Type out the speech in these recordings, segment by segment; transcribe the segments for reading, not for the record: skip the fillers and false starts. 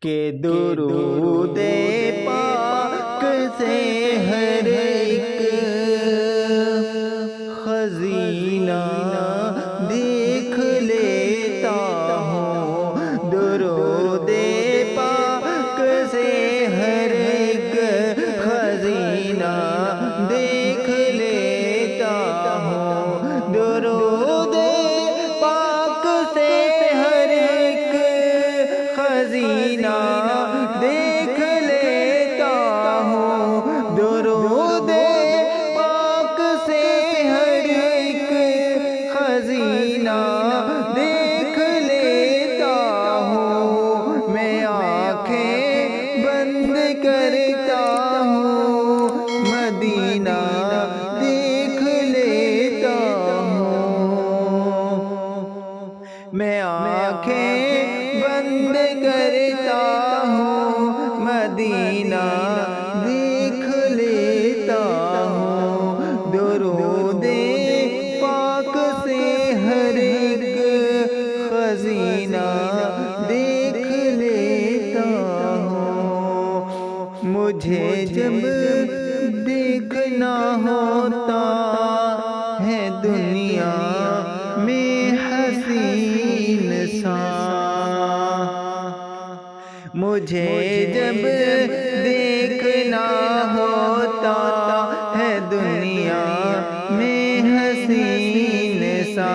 کہ درود پاک سے ہر ایک خزینہ دیکھ لیتا ہوں، درود پاک سے ہر ایک خزینہ دیکھ لیتا ہوں، درود پاک سے ہر ایک خزینہ دیکھ لیتا ہوں، درود پاک سے ہر ایک خزینہ دیکھ لیتا ہوں، میں آنکھیں بند کرتا ہوں، مدینہ دیکھ لیتا ہوں، میں آنکھیں بند کرتا ہوں، مدینہ دیکھ لیتا ہوں، درود پاک سے ہر ایک خزینہ دیکھ لیتا ہوں، مجھے جب دیکھنا ہوتا ہے دنیا میں حسین سا، مجھے جب دیکھنا ہوتا ہے دنیا میں حسین سا،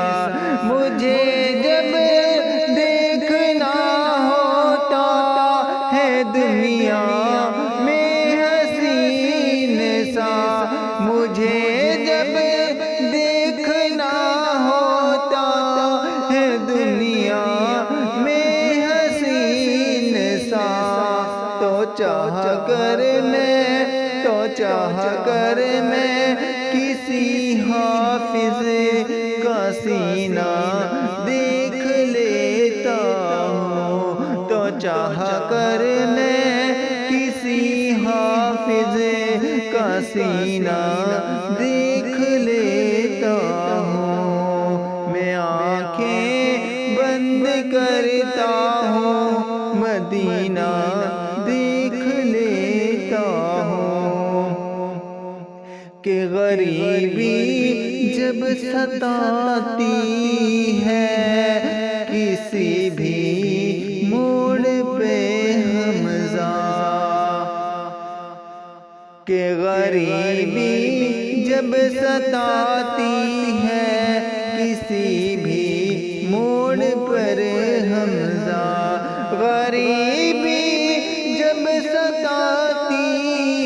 مجھے جب دیکھنا ہوتا ہے دنیا میں حسین سا، مجھے جب دیکھنا ہوتا ہے دنیا میں حسین سا، تو چاہ کر میں کسی حافظ کا سینہ دیکھ لیتا ہوں، تو چاہ کر میں کسی حافظ کا سینہ دیکھ لیتا ہوں، میں آنکھیں بند کرتا ہوں، مدینہ دیکھ لیتا ہوں، کہ غریبی جب ستاتی ہے کسی بھی موڑ پہ حمزہ، کہ غریبی جب ستاتی ہے کسی بھی موڑ پر حمزہ، غریبی جب ستاتی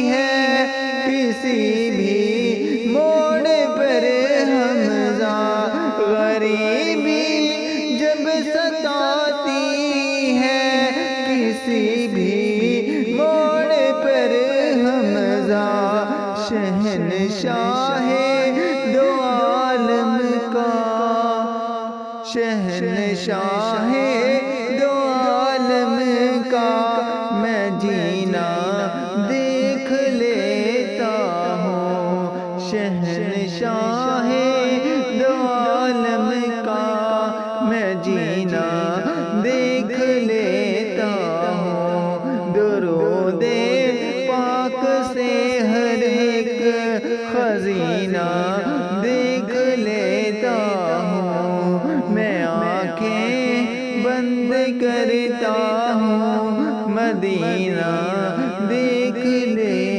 ہے کسی بھی موڑ پر حمزہ، غریبی جب ستاتی ہے کسی بھی موڑ پر حمزہ، شہنشاہ دو عالم کا، شہنشاہ دو عالم کا میں جینا دیکھ لیتا ہوں، شہنشاہ دو عالم کا میں جینا دیکھ لیتا ہوں، درود پاک سے ہر ایک خزینہ دیکھ لیتا ہوں، میں آنکھیں بند کرتا ہوں، مدینہ دیکھ لیتا